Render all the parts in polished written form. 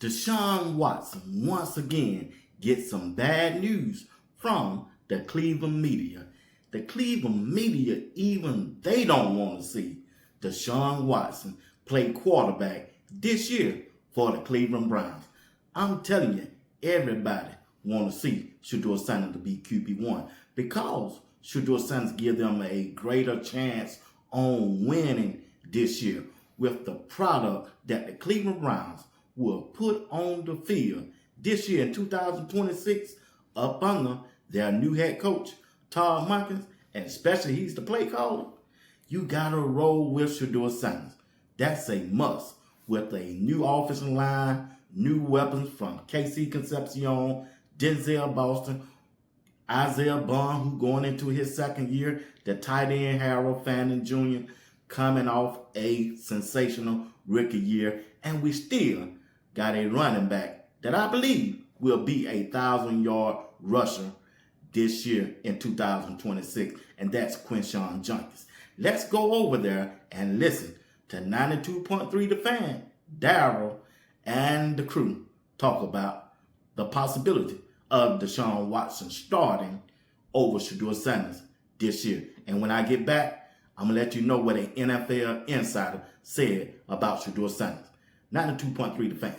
Deshaun Watson once again gets some bad news from the Cleveland media. The Cleveland media, even they don't want to see Deshaun Watson play quarterback this year for the Cleveland Browns. I'm telling you, everybody want to see Shedeur to be QB1 because Shedeur Sanders give them a greater chance on winning this year with the product that the Cleveland Browns will put on the field this year in 2026 up under their new head coach, Todd Monken, and especially he's the play caller. You got to roll with Shedeur Sanders. That's a must with a new offensive line, new weapons from KC Concepcion, Denzel Boston, Isaiah Bond, who going into his second year, the tight end Harold Fanning Jr. coming off a sensational rookie year, and we still got a running back that I believe will be a 1,000-yard rusher this year in 2026, and that's Quinshon Judkins. Let's go over there and listen to 92.3 The Fan, Daryl, and the crew talk about the possibility of Deshaun Watson starting over Shedeur Sanders this year. And when I get back, I'm going to let you know what an NFL insider said about Shedeur Sanders. 92.3 The Fan.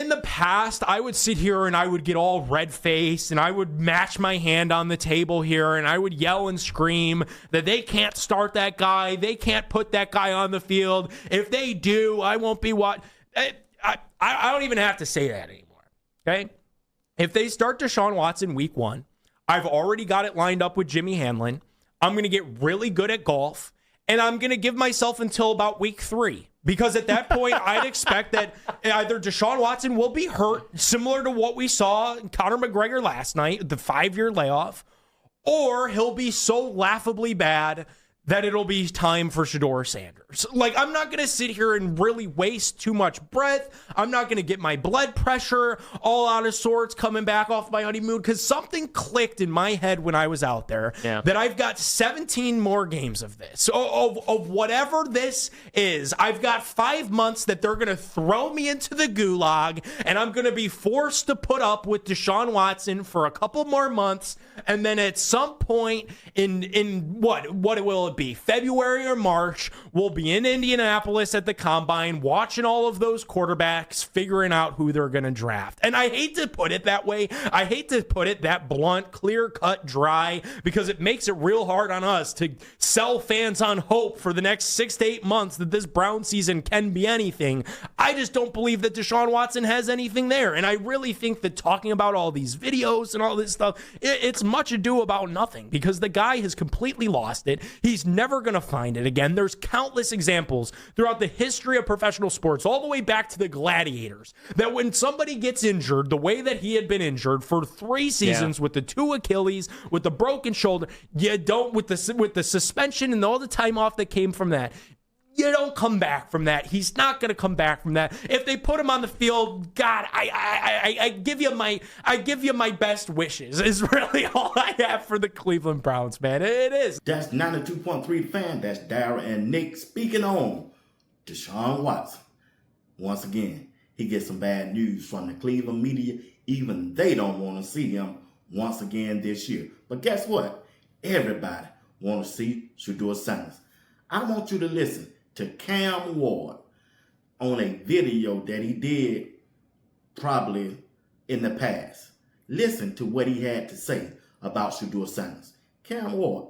In the past, I would sit here and I would get all red-faced and I would match my hand on the table here and I would yell and scream that they can't start that guy, they can't put that guy on the field. If they do, I won't be what. I don't even have to say that anymore, okay? If they start Deshaun Watson week 1, I've already got it lined up with Jimmy Hamlin. I'm going to get really good at golf, and I'm going to give myself until about week 3. Because at that point, I'd expect that either Deshaun Watson will be hurt, similar to what we saw in Conor McGregor last night, the 5-year layoff, or he'll be so laughably bad that it'll be time for Shedeur Sanders. Like, I'm not going to sit here and really waste too much breath. I'm not going to get my blood pressure all out of sorts coming back off my honeymoon because something clicked in my head when I was out there that I've got 17 more games of this. Of whatever this is, I've got 5 months that they're going to throw me into the gulag, and I'm going to be forced to put up with Deshaun Watson for a couple more months, and then at some point in what will it be, February or March, we'll be in Indianapolis at the Combine watching all of those quarterbacks, figuring out who they're going to draft. And I hate to put it that way. I hate to put it that blunt, clear-cut, dry, because it makes it real hard on us to sell fans on hope for the next 6 to 8 months that this Brown season can be anything. I just don't believe that Deshaun Watson has anything there. And I really think that talking about all these videos and all this stuff, it's much ado about nothing because the guy has completely lost it. He's never going to find it again. There's countless examples throughout the history of professional sports, all the way back to the gladiators, that when somebody gets injured, the way that he had been injured for 3 seasons with the 2 Achilles, with the broken shoulder, you don't, with the suspension and all the time off that came from that, you don't come back from that. He's not going to come back from that. If they put him on the field, God, I give you my best wishes. Is really all I have for the Cleveland Browns, man. It is. That's 92.3 Fan. That's Dara and Nick speaking on Deshaun Watson. Once again, he gets some bad news from the Cleveland media. Even they don't want to see him once again this year. But guess what? Everybody want to see Shedeur Sanders. I want you to listen to Cam Ward on a video that he did probably in the past. Listen to what he had to say about Shedeur Sanders. Cam Ward.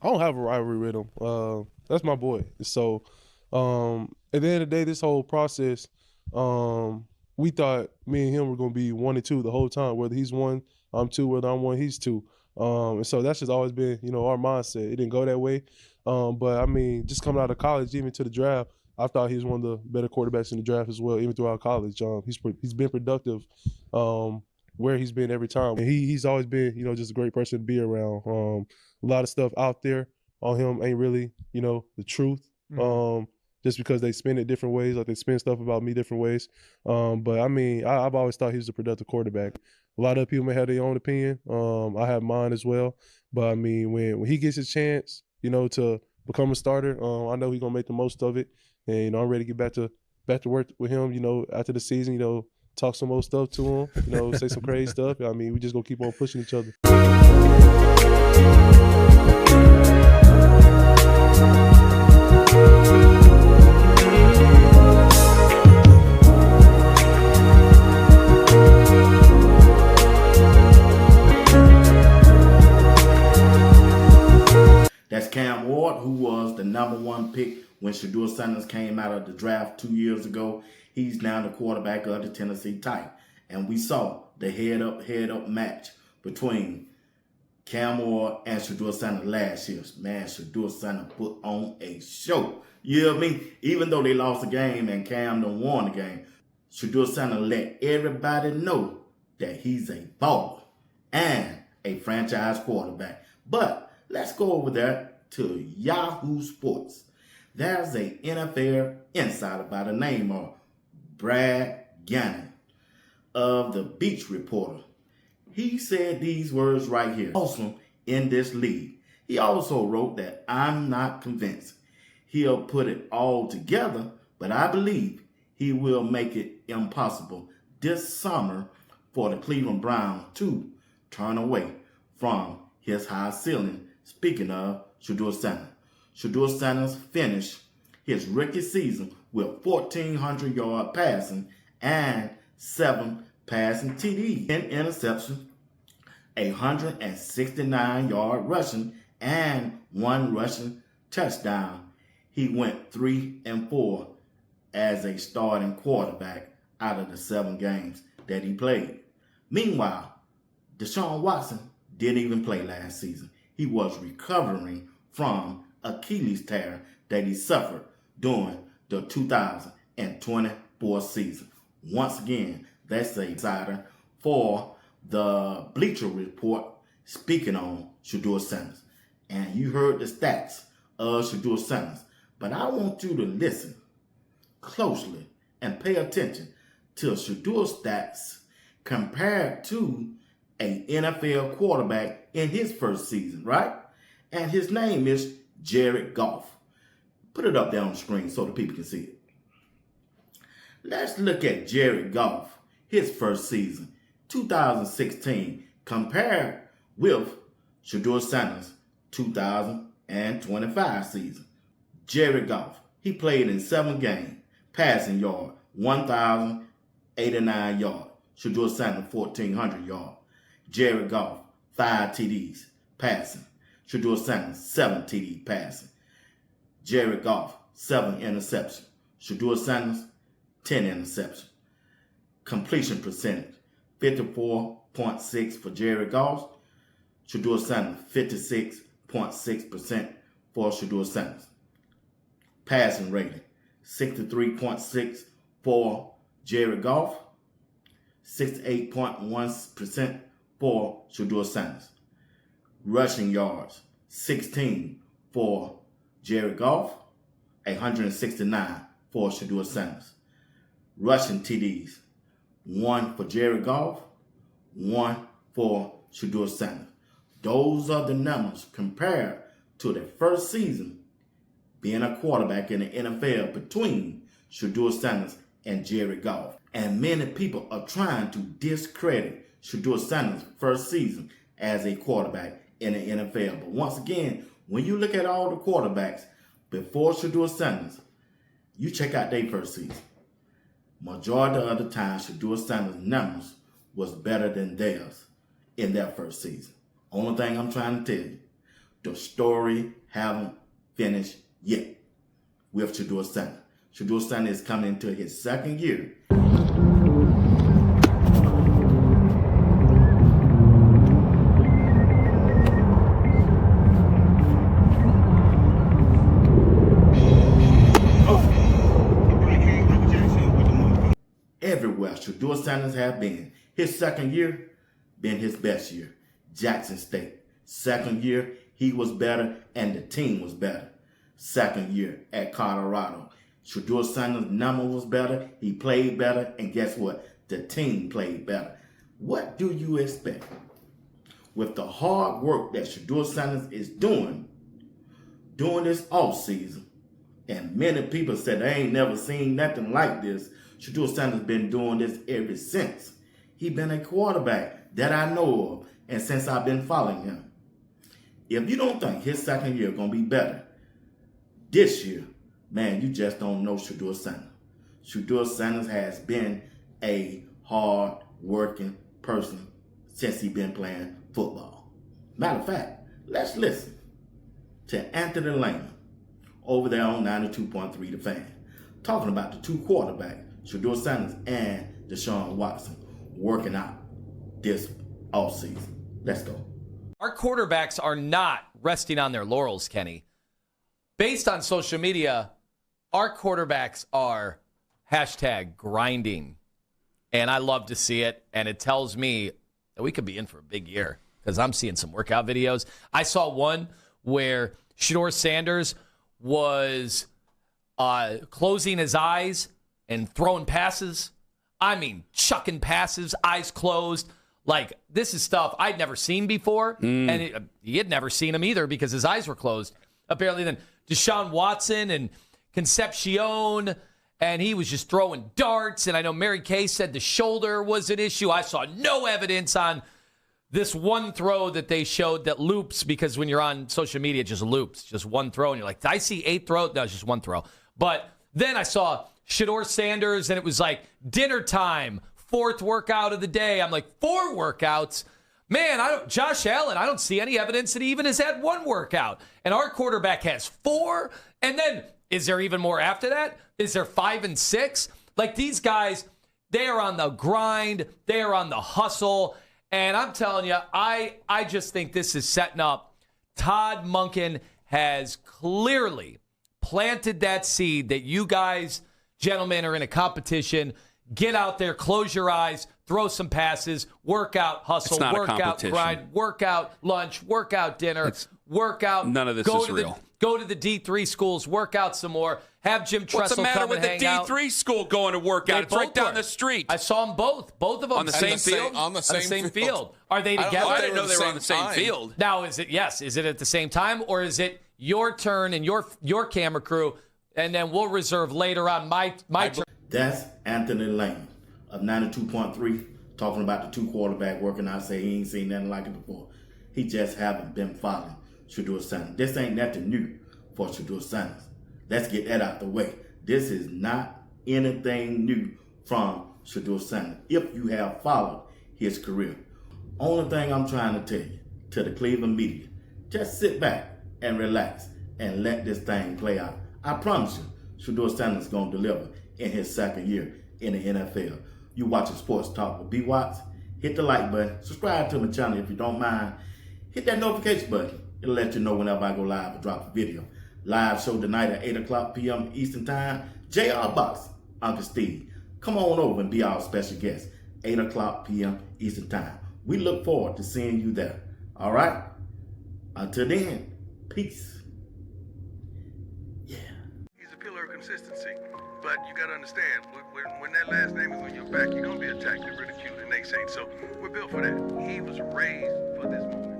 I don't have a rivalry with him. That's my boy. So at the end of the day, this whole process, we thought me and him were going to be 1 and 2 the whole time. Whether he's 1, I'm 2. Whether I'm 1, he's 2. And so that's just always been, our mindset. It didn't go that way. But, I mean, just coming out of college, even to the draft, I thought he was one of the better quarterbacks in the draft as well, even throughout college. He's been productive where he's been every time. And he's always been, just a great person to be around. A lot of stuff out there on him ain't really, the truth. Just because they spin it different ways, like they spin stuff about me different ways. But, I mean, I've always thought he was a productive quarterback. A lot of people may have their own opinion. I have mine as well. But, I mean, when he gets his chance, to become a starter, I know he's going to make the most of it. And, I'm ready to get back to back to work with him, after the season, talk some more stuff to him, say some crazy stuff. I mean, we just gonna keep on pushing each other. That's Cam Ward, who was the #1 pick when Shedeur Sanders came out of the draft 2 years ago. He's now the quarterback of the Tennessee Titans. And we saw the head-up match between Cam Ward and Shedeur Sanders last year. Man, Shedeur Sanders put on a show. You know what I mean? Even though they lost the game and Cam done won the game, Shedeur Sanders let everybody know that he's a baller and a franchise quarterback. But let's go over there to Yahoo Sports. There's a NFL insider by the name of Brad Gannon of the Beach Reporter. He said these words right here. Awesome in this league. He also wrote that I'm not convinced he'll put it all together, but I believe he will make it impossible this summer for the Cleveland Browns to turn away from his high ceiling. Speaking of Shedeur Sanders. Shedeur Sanders finished his rookie season with 1,400 yard passing and 7 passing TDs, 10 interceptions, 169 yard rushing, and 1 rushing touchdown. He went 3-4 as a starting quarterback out of the 7 games that he played. Meanwhile, Deshaun Watson didn't even play last season. He was recovering from Achilles tear that he suffered during the 2024 season. Once again, that's an insider for the Bleacher Report speaking on Shedeur Sanders. And you heard the stats of Shedeur Sanders. But I want you to listen closely and pay attention to Shedeur's stats compared to an NFL quarterback in his first season, right? And his name is Jared Goff. Put it up there on the screen so the people can see it. Let's look at Jared Goff, his first season, 2016, compared with Shedeur Sanders' 2025 season. Jared Goff, he played in 7 games, passing yard, 1,089 yards. Shedeur Sanders, 1,400 yards. Jared Goff, 5 TDs passing. Shedeur Sanders, 7 TDs passing. Jared Goff, 7 interceptions. Shedeur Sanders, 10 interceptions. Completion percentage, 54.6 for Jared Goff. Shedeur Sanders, 56.6% for Shedeur Sanders. Passing rating, 63.6 for Jared Goff. 68.1% for Shedeur Sanders. Rushing yards, 16 for Jared Goff, 169 for Shedeur Sanders. Rushing TDs, 1 for Jared Goff, 1 for Shedeur Sanders. Those are the numbers compared to the first season being a quarterback in the NFL between Shedeur Sanders and Jared Goff. And many people are trying to discredit Shedeur Sanders' first season as a quarterback in the NFL. But once again, when you look at all the quarterbacks before Shedeur Sanders, you check out their first season. Majority of the time, Shedeur Sanders' numbers was better than theirs in their first season. Only thing I'm trying to tell you, the story haven't finished yet with Shedeur Sanders. Shedeur Sanders is coming into his second year. Everywhere Shedeur Sanders have been. His second year, been his best year. Jackson State. Second year, he was better and the team was better. Second year at Colorado. Shedeur Sanders' number was better, he played better, and guess what? The team played better. What do you expect? With the hard work that Shedeur Sanders is doing during this offseason, And many people said they ain't never seen nothing like this. Shedeur Sanders been doing this ever since. He been a quarterback that I know of, and since I've been following him. If you don't think his second year gonna be better this year, man, you just don't know Shedeur Sanders. Shedeur Sanders has been a hard-working person since he been playing football. Matter of fact, let's listen to Anthony Lehman over there on 92.3 The Fan, talking about the two quarterbacks, Shedeur Sanders and Deshaun Watson, working out this offseason. Let's go. Our quarterbacks are not resting on their laurels, Kenny. Based on social media, our quarterbacks are #grinding. And I love to see it. And it tells me that we could be in for a big year because I'm seeing some workout videos. I saw one where Shedeur Sanders was closing his eyes and throwing passes. I mean, chucking passes, eyes closed. Like, this is stuff I'd never seen before. And he had never seen him either because his eyes were closed. Apparently then Deshaun Watson and Concepcion, and he was just throwing darts. And I know Mary Kay said the shoulder was an issue. I saw no evidence on this one throw that they showed that loops, because when you're on social media, it just loops. Just one throw, and you're like, did I see 8 throws? No, it's just one throw. But then I saw Shedeur Sanders, and it was like dinner time, 4th workout of the day. I'm like, 4 workouts? Man, Josh Allen, I don't see any evidence that he even has had 1 workout. And our quarterback has 4. And then, is there even more after that? Is there 5 and 6? Like, these guys, they are on the grind. They are on the hustle. And I'm telling you, I just think this is setting up. Todd Monken has clearly planted that seed that you guys, gentlemen, are in a competition. Get out there, close your eyes, throw some passes, workout, hustle, workout, grind, workout, lunch, workout, dinner, workout. None of this is real. Go to the D3 schools, work out some more. Have Jim Tressel come and hang out. What's the matter with the D3 school going to work out? It's right down the street. I saw them both. Both of them. On the same field? On the same field. Are they together? I didn't know they were on the same field. Now, is it at the same time, or is it your turn and your camera crew, and then we'll reserve later on my turn? That's Anthony Lehman of 92.3 talking about the two quarterback working out. Say he ain't seen nothing like it before. He just haven't been following Shedeur Sanders. This ain't nothing new for Shedeur Sanders. Let's get that out the way. This is not anything new from Shedeur Sanders if you have followed his career. Only thing I'm trying to tell you, to the Cleveland media, just sit back and relax and let this thing play out. I promise you, Shedeur Sanders is going to deliver in his second year in the NFL. You watching Sports Talk with B. Watts. Hit the like button. Subscribe to my channel if you don't mind. Hit that notification button. It'll let you know whenever I go live or drop a video. Live show tonight at 8 o'clock p.m. Eastern Time. JR Box, Uncle Steve. Come on over and be our special guest. 8 o'clock p.m. Eastern Time. We look forward to seeing you there. All right? Until then, peace. Yeah. He's a pillar of consistency. But you got to understand, when that last name is on your back, you're going to be attacked and ridiculed and naysayed. So we're built for that. He was raised for this moment.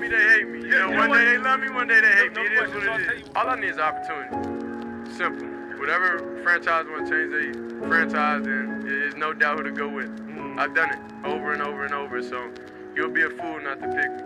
They hate me. You know, one day they love me, one day they hate me. It is what it is. All I need is opportunity. Simple. Whatever franchise want to change their franchise, then there's no doubt who to go with. I've done it over and over and over, so you'll be a fool not to pick me.